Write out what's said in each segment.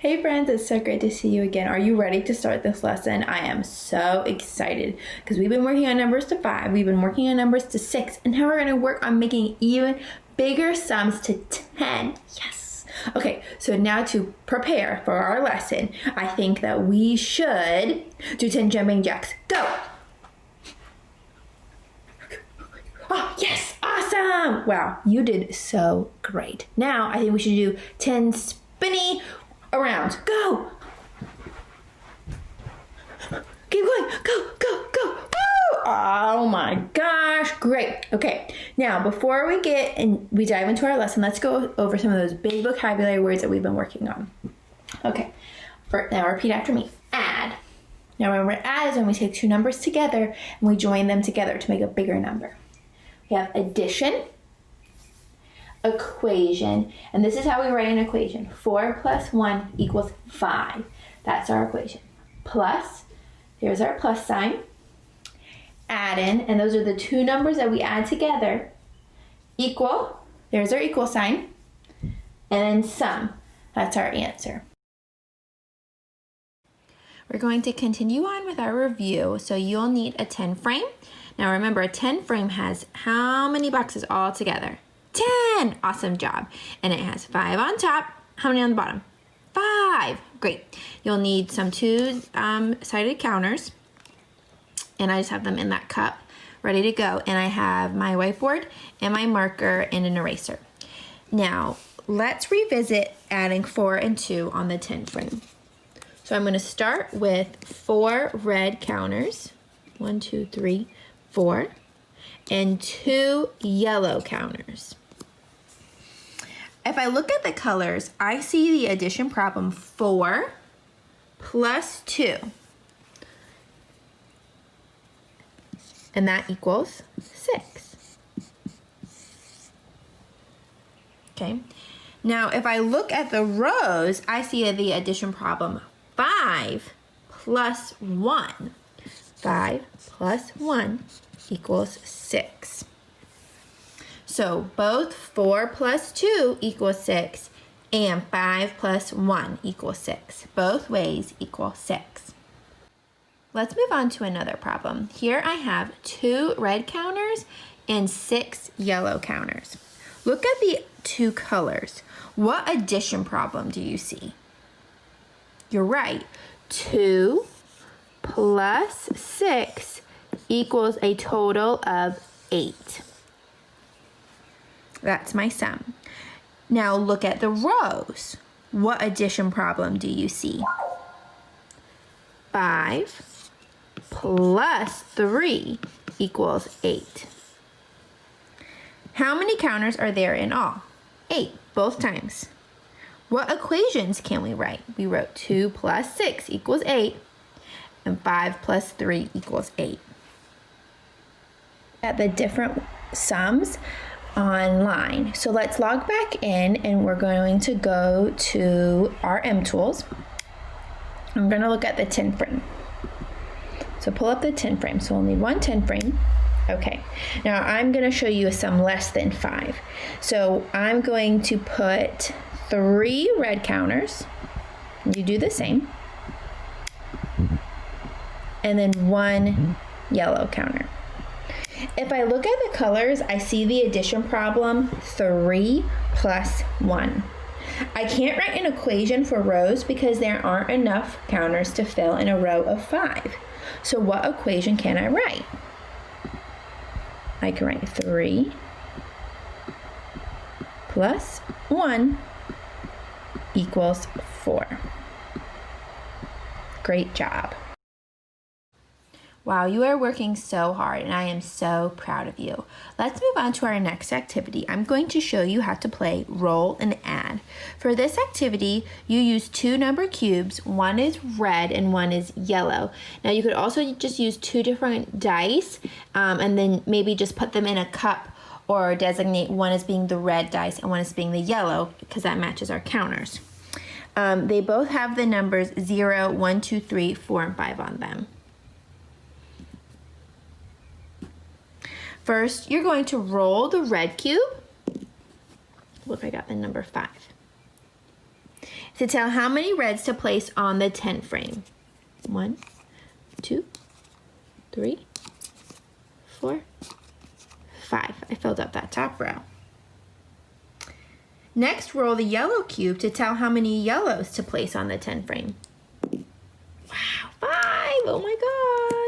Hey friends, it's so great to see you again. Are you ready to start this lesson? I am so excited because we've been working on numbers to 5, we've been working on numbers to 6, and now we're going to work on making even bigger sums to 10. Yes! Okay, so now to prepare for our lesson, I think that we should do 10 jumping jacks. Go! Oh, yes! Awesome! Wow, you did so great. Now, I think we should do 10 spinny around. Go! Keep going. Go, go, go. Woo! Oh my gosh. Great. Okay. Now, before we dive into our lesson, let's go over some of those big vocabulary words that we've been working on. Okay. Now repeat after me. Add. Now remember, add is when we take two numbers together and we join them together to make a bigger number. We have addition, equation, and this is how we write an equation. 4 plus 1 equals 5. That's our equation. Plus, here's our plus sign. Add in, and those are the two numbers that we add together. Equal, there's our equal sign. And then sum, that's our answer. We're going to continue on with our review, so you'll need a 10 frame. Now remember, a 10 frame has how many boxes all together? 10! Awesome job. And it has 5 on top. How many on the bottom? 5. Great. You'll need some two-sided counters. And I just have them in that cup ready to go. And I have my whiteboard and my marker and an eraser. Now, let's revisit adding 4 and 2 on the 10 frame. So I'm going to start with 4 red counters. 1, 2, 3, 4. And 2 yellow counters. If I look at the colors, I see the addition problem 4 plus 2. And that equals 6. Okay. Now, if I look at the rows, I see the addition problem 5 plus 1. 5 plus 1 equals 6. So both 4 plus 2 equals 6 and 5 plus 1 equals 6. Both ways equal 6. Let's move on to another problem. Here I have 2 red counters and 6 yellow counters. Look at the 2 colors. What addition problem do you see? You're right. 2 plus 6 equals a total of 8. That's my sum. Now look at the rows. What addition problem do you see? 5 plus 3 equals 8. How many counters are there in all? 8, both times. What equations can we write? We wrote 2 plus 6 equals 8, and 5 plus 3 equals 8. At the different sums online. So let's log back in and we're going to go to our M tools. I'm going to look at the 10 frame. So pull up the 10 frame. So we'll need one 10 frame. Okay. Now I'm going to show you a sum less than 5. So I'm going to put 3 red counters. You do the same. And then 1 yellow counter. If I look at the colors, I see the addition problem 3 plus 1. I can't write an equation for rows because there aren't enough counters to fill in a row of 5. So what equation can I write? I can write 3 plus 1 equals 4. Great job. Wow, you are working so hard and I am so proud of you. Let's move on to our next activity. I'm going to show you how to play roll and add. For this activity, you use 2 number cubes. One is red and one is yellow. Now you could also just use 2 different dice and then maybe just put them in a cup or designate one as being the red dice and one as being the yellow because that matches our counters. They both have the numbers 0, 1, 2, 3, 4, and 5 on them. First, you're going to roll the red cube. Look, I got the number 5. to tell how many reds to place on the 10 frame. 1, 2, 3, 4, 5. I filled up that top row. Next, roll the yellow cube to tell how many yellows to place on the 10 frame. Wow, 5! Oh my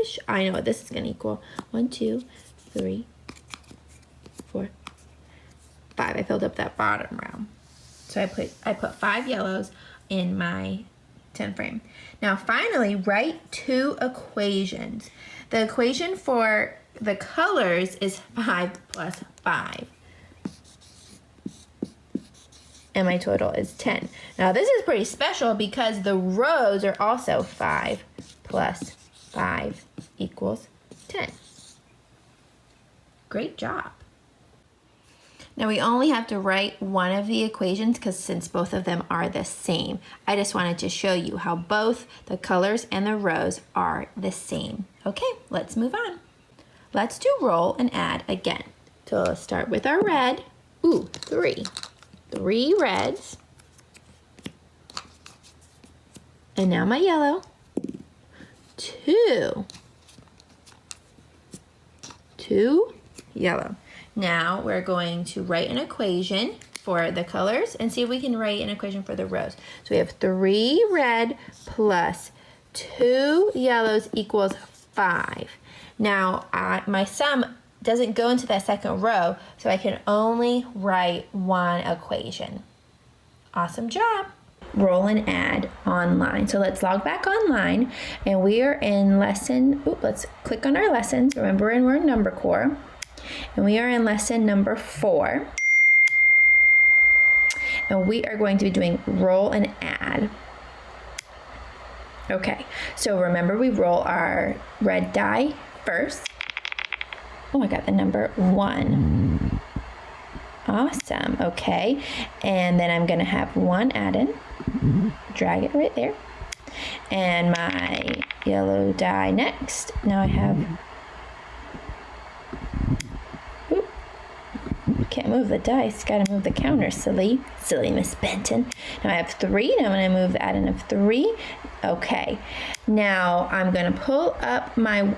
gosh! I know what this is going to equal. 1, 2, 3, 4, 5. I filled up that bottom row. So I put 5 yellows in my 10 frame. Now finally, write 2 equations. The equation for the colors is 5 plus 5. And my total is 10. Now this is pretty special because the rows are also 5 plus 5 equals 10. Great job. Now we only have to write one of the equations because since both of them are the same. I just wanted to show you how both the colors and the rows are the same. Okay, let's move on. Let's do roll and add again. So let's start with our red. Ooh, 3. 3 reds. And now my yellow. 2. 2 yellow. Now we're going to write an equation for the colors and see if we can write an equation for the rows. So we have 3 red plus 2 yellows equals 5. Now my sum doesn't go into that second row, so I can only write one equation. Awesome job. Roll and add online. So let's log back online and we are in lesson, let's click on our lessons. Remember we're in number core. And we are in lesson number 4. And we are going to be doing roll and add. Okay, so remember we roll our red die first. Oh, I got the number 1. Awesome, okay. And then I'm gonna have 1 add in. Drag it right there. And my yellow die next. Now I have, can't move the dice, gotta move the counter, silly Miss Benton. Now I have 3, now I'm gonna move the add-in of 3. Okay, now I'm gonna pull up my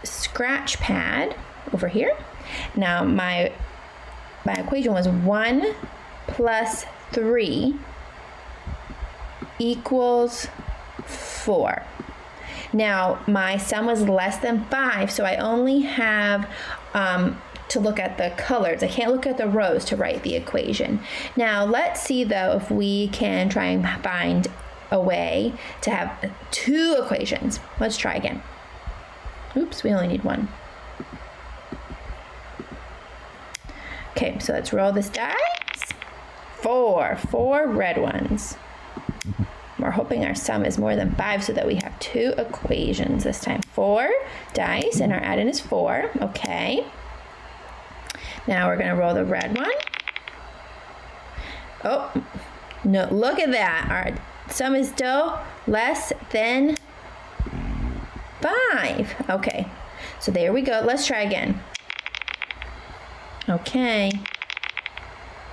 scratch pad over here. Now my equation was 1 plus 3 equals 4. Now my sum was less than 5, so I only have to look at the colors. I can't look at the rows to write the equation. Now let's see though if we can try and find a way to have 2 equations. Let's try again. Oops, we only need 1. Okay, so let's roll this dice. 4 red ones. We're hoping our sum is more than 5 so that we have 2 equations this time. 4 dice and our add-in is 4. Okay. Now we're gonna roll the red one. Oh, no, look at that. Our sum is still less than 5. Okay, so there we go. Let's try again. Okay.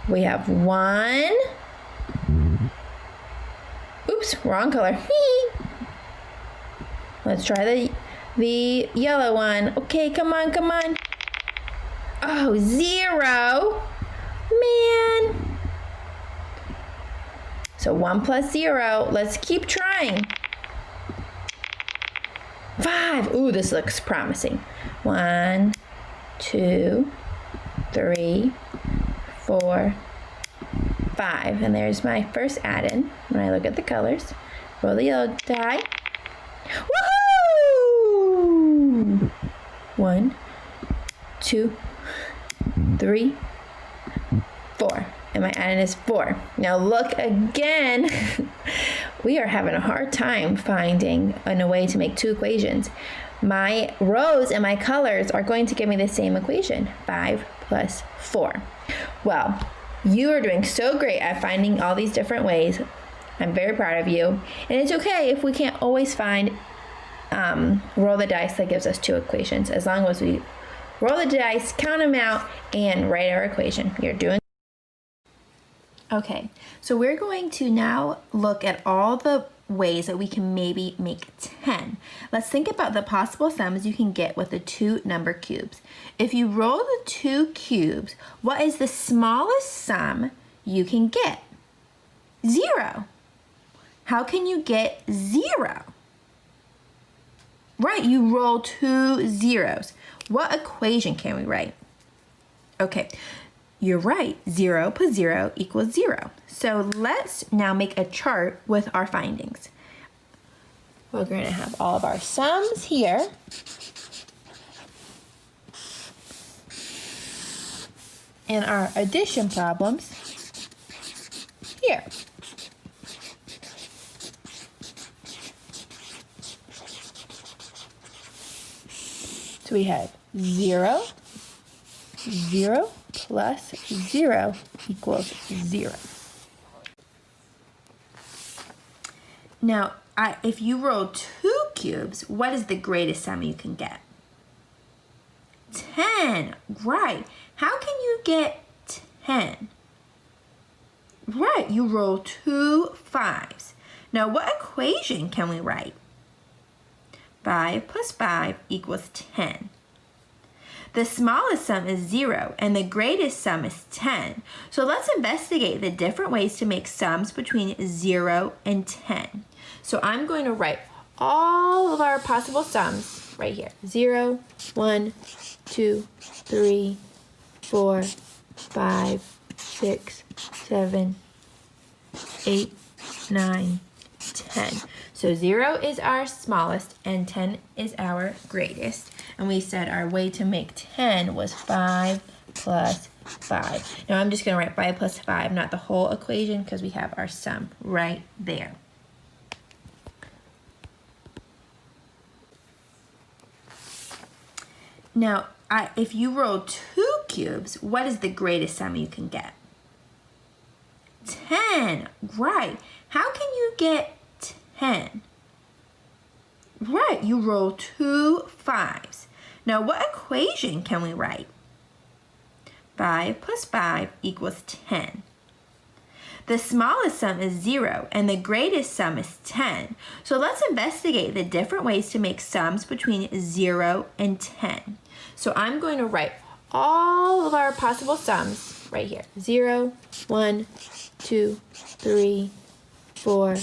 We have 1. Oops, wrong color. Let's try the yellow one. Okay, come on, come on. Oh, 0. Man. So 1 plus 0. Let's keep trying. 5. Ooh, this looks promising. 1, 2, 3, 4, 5. And there's my first add-in when I look at the colors. Roll the yellow die. Woohoo! 1, 2, 3, 4. And my add-in is 4. Now look again. We are having a hard time finding a way to make 2 equations. My rows and my colors are going to give me the same equation, 5 plus 4. Well, you are doing so great at finding all these different ways. I'm very proud of you. And it's okay if we can't always find roll the dice that gives us 2 equations, as long as we roll the dice, count them out, and write our equation. You're doing. Okay, so we're going to now look at all the ways that we can maybe make 10. Let's think about the possible sums you can get with the two number cubes. If you roll the two cubes, what is the smallest sum you can get? 0. How can you get 0? Right, you roll 2 zeros. What equation can we write? Okay, you're right, 0 plus 0 equals 0. So let's now make a chart with our findings. We're going to have all of our sums here. And our addition problems here. So we have 0, 0 plus 0 equals 0. Now, if you roll 2 cubes, what is the greatest sum you can get? 10, right. How can you get 10? Right, you roll 2 5s. Now, what equation can we write? 5 plus 5 equals 10. The smallest sum is 0 and the greatest sum is 10. So let's investigate the different ways to make sums between 0 and 10. So I'm going to write all of our possible sums right here. 0, 1, 2, 3, 4, 5, 6, 7, 8, 9, 10. So 0 is our smallest and 10 is our greatest. And we said our way to make 10 was 5 plus 5. Now I'm just going to write 5 plus 5, not the whole equation, because we have our sum right there. Now, if you roll 2 cubes, what is the greatest sum you can get? 10, right. How can you get 10? Right, you roll 2 5s. Now, what equation can we write? 5 plus 5 equals 10. The smallest sum is 0 and the greatest sum is 10. So let's investigate the different ways to make sums between 0 and 10. So I'm going to write all of our possible sums right here. 0, 1, 2, 3, 4,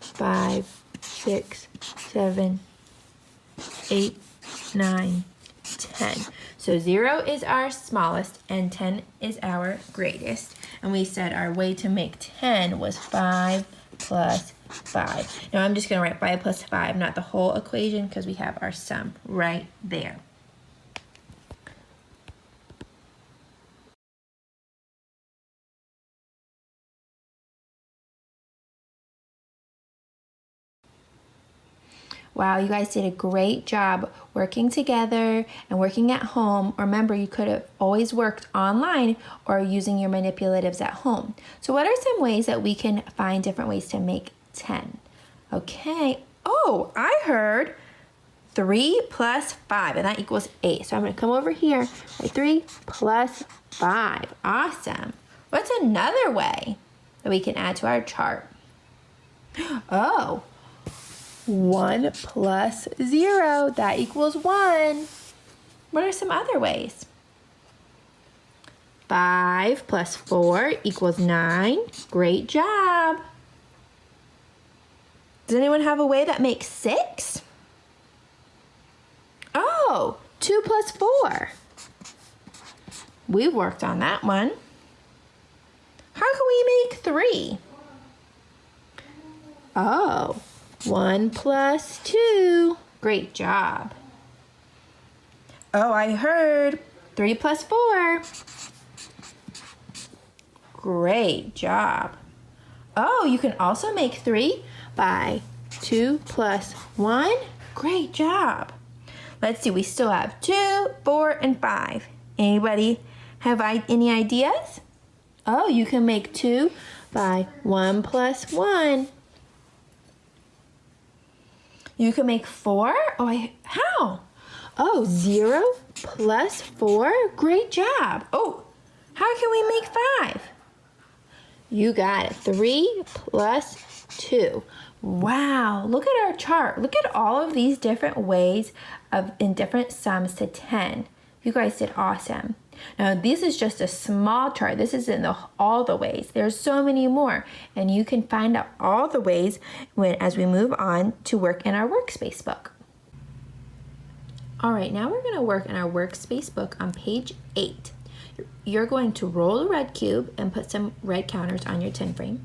5, 6, 7, 8, 9, 10. So 0 is our smallest and 10 is our greatest. And we said our way to make 10 was 5 plus 5. Now I'm just going to write 5 plus 5, not the whole equation, because we have our sum right there. Wow, you guys did a great job working together and working at home. Remember, you could have always worked online or using your manipulatives at home. So what are some ways that we can find different ways to make 10? Okay, oh, I heard 3 plus 5, and that equals 8. So I'm going to come over here, write 3 plus 5. Awesome. What's another way that we can add to our chart? Oh, 1 plus 0, that equals 1. What are some other ways? 5 plus 4 equals 9. Great job. Does anyone have a way that makes 6? Oh, 2 plus 4. We worked on that one. How can we make 3? Oh, 1 plus 2. Great job. Oh, I heard 3 plus 4. Great job. Oh, you can also make 3 by 2 plus 1. Great job. Let's see, we still have 2, 4, and 5. Anybody have any ideas? Oh, you can make 2 by 1 plus 1. You can make 4? Oh, how? Oh, 0 plus 4? Great job. Oh, how can we make 5? You got it. 3 plus 2. Wow, look at our chart. Look at all of these different ways in different sums to 10. You guys did awesome. Now this is just a small chart. This isn't all the ways. There's so many more, and you can find out all the ways as we move on to work in our Workspace book. All right, now we're going to work in our Workspace book on page 8. You're going to roll a red cube and put some red counters on your 10 frame.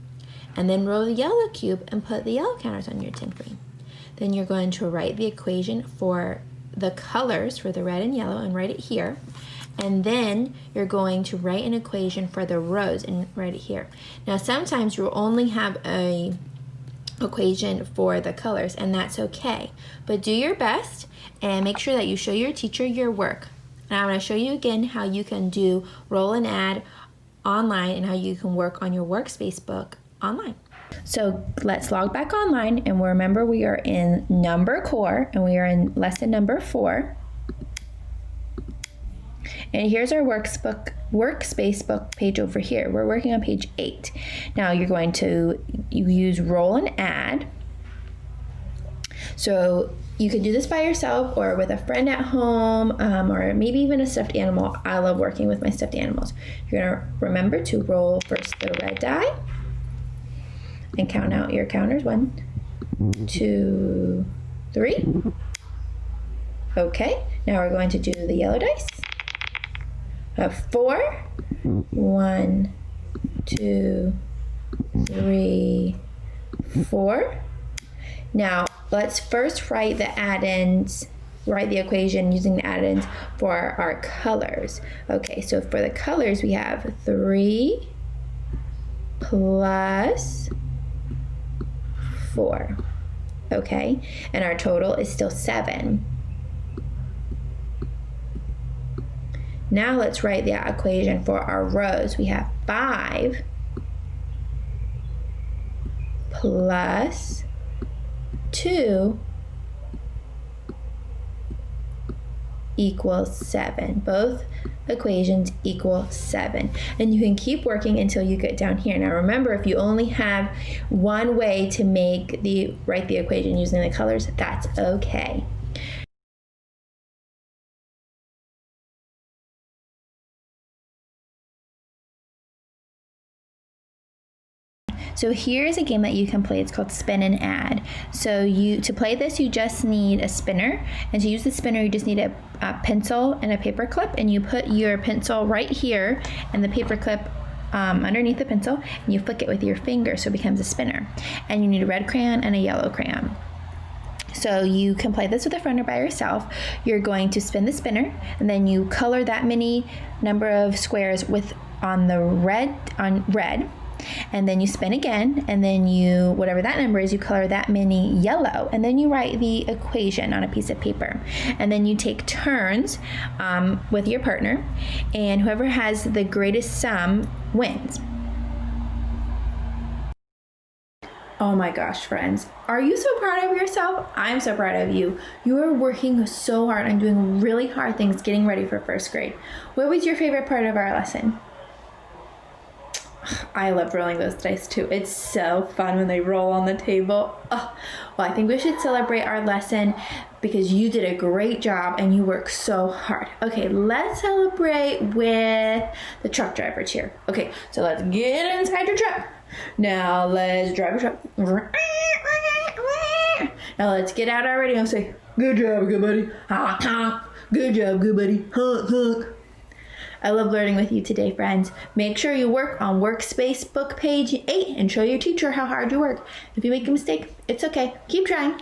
And then roll the yellow cube and put the yellow counters on your 10 frame. Then you're going to write the equation for the colors for the red and yellow and write it here. And then you're going to write an equation for the rows and write it here. Now sometimes you'll only have a equation for the colors, and that's okay. But do your best and make sure that you show your teacher your work. And I'm going to show you again how you can do roll and add online and how you can work on your Workspace book online. So let's log back online, and remember we are in number core and we are in lesson number 4. And here's our Workspace book page over here. We're working on page 8. Now you're going to use roll and add. So you can do this by yourself or with a friend at home, or maybe even a stuffed animal. I love working with my stuffed animals. You're gonna remember to roll first the red die and count out your counters. 1, 2, 3. Okay, now we're going to do the yellow dice. 4. 1, 2, 3, 4. Now let's first write the add-ins, write the equation using the add-ins for our colors. Okay, so for the colors we have 3 plus 4. Okay, and our total is still 7. Now let's write the equation for our rows. We have 5 plus 2 equals 7. Both equations equal 7. And you can keep working until you get down here. Now remember, if you only have one way to write the equation using the colors, that's okay. So here's a game that you can play. It's called Spin and Add. So to play this, you just need a spinner, and to use the spinner, you just need a pencil and a paper clip, and you put your pencil right here and the paper clip underneath the pencil, and you flick it with your finger so it becomes a spinner. And you need a red crayon and a yellow crayon. So you can play this with a friend or by yourself. You're going to spin the spinner, and then you color that many number of squares on red. And then you spin again, and then whatever that number is, you color that many yellow, and then you write the equation on a piece of paper. And then you take turns with your partner, and whoever has the greatest sum wins. Oh my gosh, friends, are you so proud of yourself? I'm so proud of you. You are working so hard and doing really hard things getting ready for first grade. What was your favorite part of our lesson? I love rolling those dice too. It's so fun when they roll on the table. Oh, well, I think we should celebrate our lesson because you did a great job and you worked so hard. Okay, let's celebrate with the truck driver cheer. Okay, so let's get inside your truck. Now let's drive your truck. Now let's get out our radio and say, good job, good buddy. Honk, honk. Good job, good buddy. Honk, honk. I love learning with you today, friends. Make sure you work on Workspace book page 8 and show your teacher how hard you work. If you make a mistake, it's okay. Keep trying.